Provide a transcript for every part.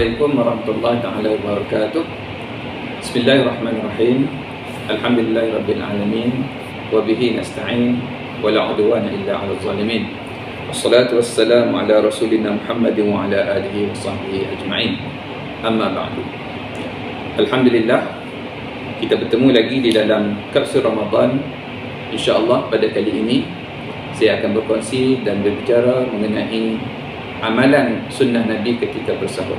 Assalamualaikum warahmatullahi taala wabarakatuh. Bismillahirrahmanirrahim. Alhamdulillahirabbil alamin wa bihi nasta'in wa la udwana illa 'alal zalimin. Wassalatu wassalamu ala rasulina Muhammadin wa ala alihi wa sahbihi ajma'in. Amma ba'du. Alhamdulillah, kita bertemu lagi di dalam kapsul Ramadan. InsyaAllah pada kali ini saya akan berkongsi dan berbicara mengenai amalan sunnah Nabi ketika bersahur.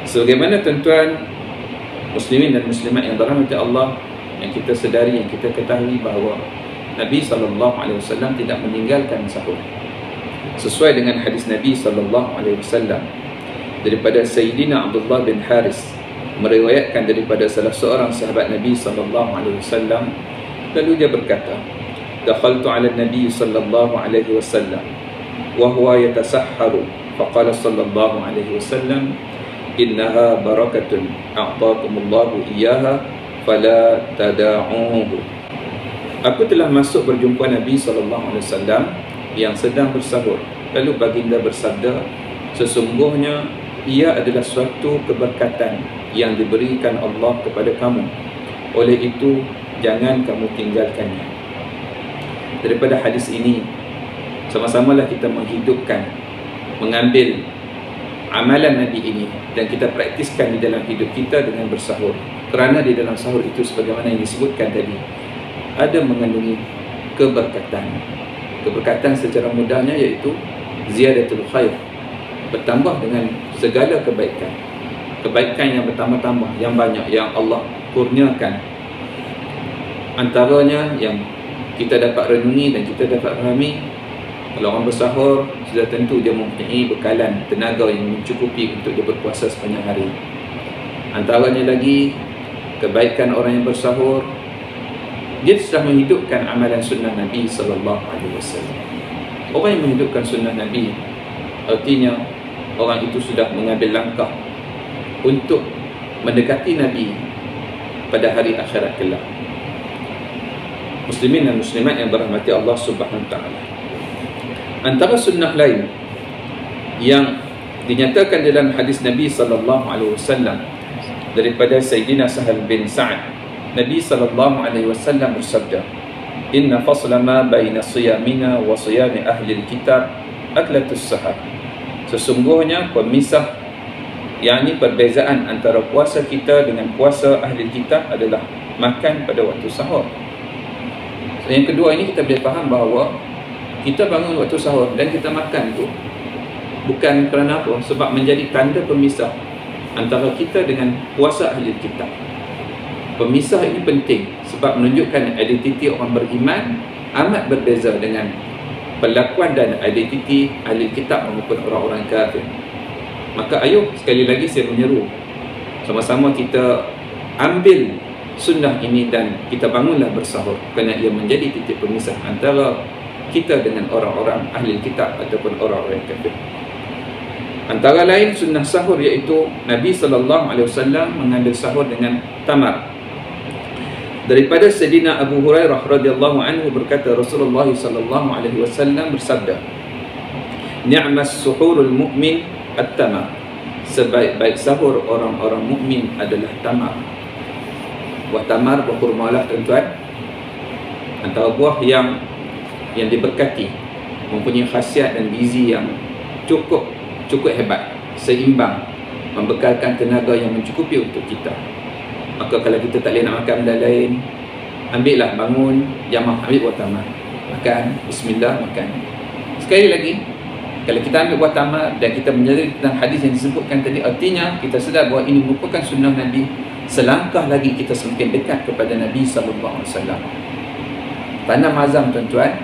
Sebagaimana tuan-tuan muslimin dan muslimat yang dirahmati Allah, yang kita sedari, yang kita ketahui bahawa Nabi SAW tidak meninggalkan sahur. Sesuai dengan hadis Nabi SAW daripada Sayyidina Abdullah bin Haris, meriwayatkan daripada salah seorang sahabat Nabi SAW, lalu dia berkata, "Dakhaltu 'ala Nabi SAW وهو يتسحر فقال صلى الله عليه وسلم إنها بركة أعطاكم الله إياها فلا تداعوه." Aku telah masuk berjumpa Nabi SAW yang sedang bersahur. Lalu baginda bersabda, "Sesungguhnya ia adalah suatu keberkatan yang diberikan Allah kepada kamu. Oleh itu, jangan kamu tinggalkannya." Daripada hadis ini, sama-samalah kita menghidupkan, mengambil amalan Nabi ini dan kita praktiskan di dalam hidup kita dengan bersahur. Kerana di dalam sahur itu, sebagaimana yang disebutkan tadi, ada mengandungi keberkatan. Keberkatan secara mudahnya iaitu ziyadatul khair, bertambah dengan segala kebaikan. Kebaikan yang bertambah-tambah, yang banyak, yang Allah kurniakan. Antaranya yang kita dapat renungi dan kita dapat fahami, kalau orang bersahur, sudah tentu dia mempunyai bekalan tenaga yang mencukupi untuk dia berpuasa sepanjang hari. Antaranya lagi, kebaikan orang yang bersahur, dia sudah menghidupkan amalan sunnah Nabi SAW. Orang yang menghidupkan sunnah Nabi, artinya orang itu sudah mengambil langkah untuk mendekati Nabi pada hari akhirat kelak. Muslimin dan muslimat yang dirahmati Allah Subhanahu wa taala, antara sunnah lain yang dinyatakan dalam hadis Nabi SAW daripada Sayyidina Sahal bin Sa'ad, Nabi SAW bersabda, "Inna fasla ma baina siyamina wa siyami ahli kitab aklatus sahar." Sesungguhnya pemisah, yakni perbezaan antara puasa kita dengan puasa ahli kitab adalah makan pada waktu sahur. Yang kedua ini kita boleh faham bahawa kita bangun waktu sahur dan kita makan tu bukan kerana apa? Sebab menjadi tanda pemisah antara kita dengan puasa ahli kitab. Pemisah ini penting sebab menunjukkan identiti orang beriman amat berbeza dengan perlakuan dan identiti ahli kitab maupun orang-orang kafir. Maka ayo sekali lagi saya menyeru, sama-sama kita ambil sunnah ini dan kita bangunlah bersahur, kerana ia menjadi titik pemisah antara kita dengan orang-orang ahli kitab ataupun orang-orang kafir. Antara lain sunnah sahur iaitu Nabi SAW mengambil sahur dengan tamar. Daripada Sayyidina Abu Hurairah radhiyallahu anhu berkata, Rasulullah SAW bersabda, "Ni'mas suhurul mu'min at-tamar." Sebaik-baik sahur orang-orang mukmin adalah tamar. Buah tamar, buah kurmalah tuan-tuan, antara buah yang diberkati, mempunyai khasiat dan gizi yang cukup hebat, seimbang, membekalkan tenaga yang mencukupi untuk kita. Maka kalau kita tak boleh nak makan benda lain, ambillah, bangun, jamah, ambil buah tamar, makan, bismillah, makan. Sekali lagi, kalau kita ambil buah tamar dan kita menyadari tentang hadis yang disebutkan tadi, artinya kita sedar bahawa ini merupakan sunnah Nabi, selangkah lagi kita semakin dekat kepada Nabi SAW. Tanam azam tuan-tuan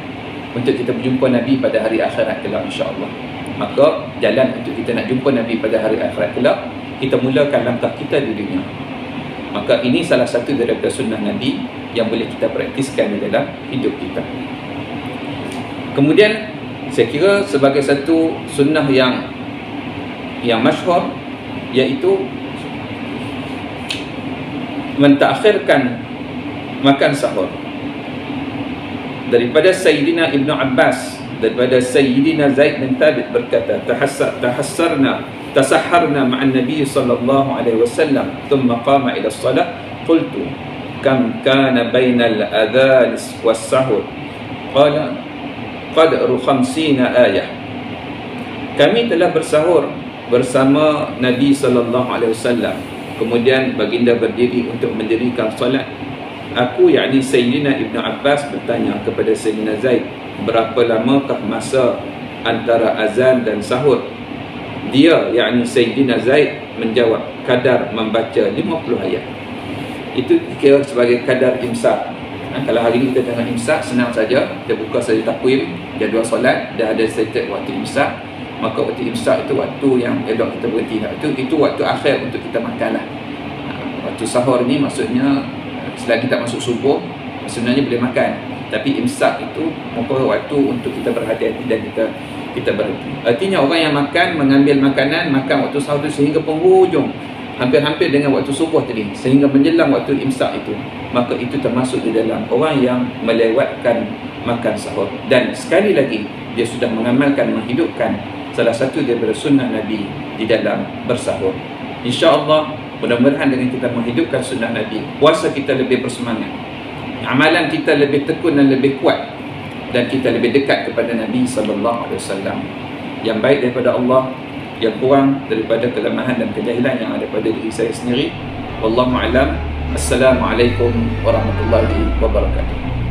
untuk kita berjumpa Nabi pada hari akhirat kelak, insya-Allah. Maka jalan untuk kita nak jumpa Nabi pada hari akhirat kelak, kita mulakan langkah kita di dunia. Maka ini salah satu daripada sunnah Nabi yang boleh kita praktiskan di dalam hidup kita. Kemudian saya kira sebagai satu sunnah yang masyhur, iaitu mentakhirkan makan sahur. Daripada Sayyidina Ibn Abbas, daripada Sayyidina Zaid bin Thabit berkata, tahassarna tasahharna ma'an nabiy sallallahu alaihi wasallam thumma qama ila as-salah qultu kam kana bainal adhan was-sahur qala qadru 50 ayah. Kami telah bersahur bersama Nabi sallallahu alaihi wasallam, kemudian baginda berdiri untuk mendirikan solat. Aku, yakni Sayyidina Ibn Abbas, bertanya kepada Sayyidina Zaid, berapa lamakah masa antara azan dan sahur? Dia, yakni Sayyidina Zaid, menjawab, kadar membaca 50 ayat. Itu dikira sebagai kadar imsak. Kalau hari ini kita tengah imsak, senang saja, kita buka saja takwim, jadual solat, dah ada stated waktu imsak. Maka waktu imsak itu waktu yang elok kita berhenti. Itu waktu akhir untuk kita makan lah. Waktu sahur ni maksudnya selagi tak masuk subuh, sebenarnya boleh makan. Tapi imsak itu merupakan waktu untuk kita berhati-hati dan kita berhenti. Artinya orang yang mengambil makanan, makan waktu sahur itu sehingga penghujung, hampir-hampir dengan waktu subuh tadi, sehingga menjelang waktu imsak itu, maka itu termasuk di dalam orang yang melewatkan makan sahur. Dan sekali lagi, dia sudah mengamalkan, menghidupkan salah satu daripada sunnah Nabi di dalam bersahur. InsyaAllah, mudah-mudahan dengan kita menghidupkan sunnah Nabi, puasa kita lebih bersemangat, amalan kita lebih tekun dan lebih kuat, dan kita lebih dekat kepada Nabi SAW. Yang baik daripada Allah, yang kurang daripada kelemahan dan kejahilan yang ada pada diri saya sendiri. Wallahu a'lam. Assalamualaikum warahmatullahi wabarakatuh.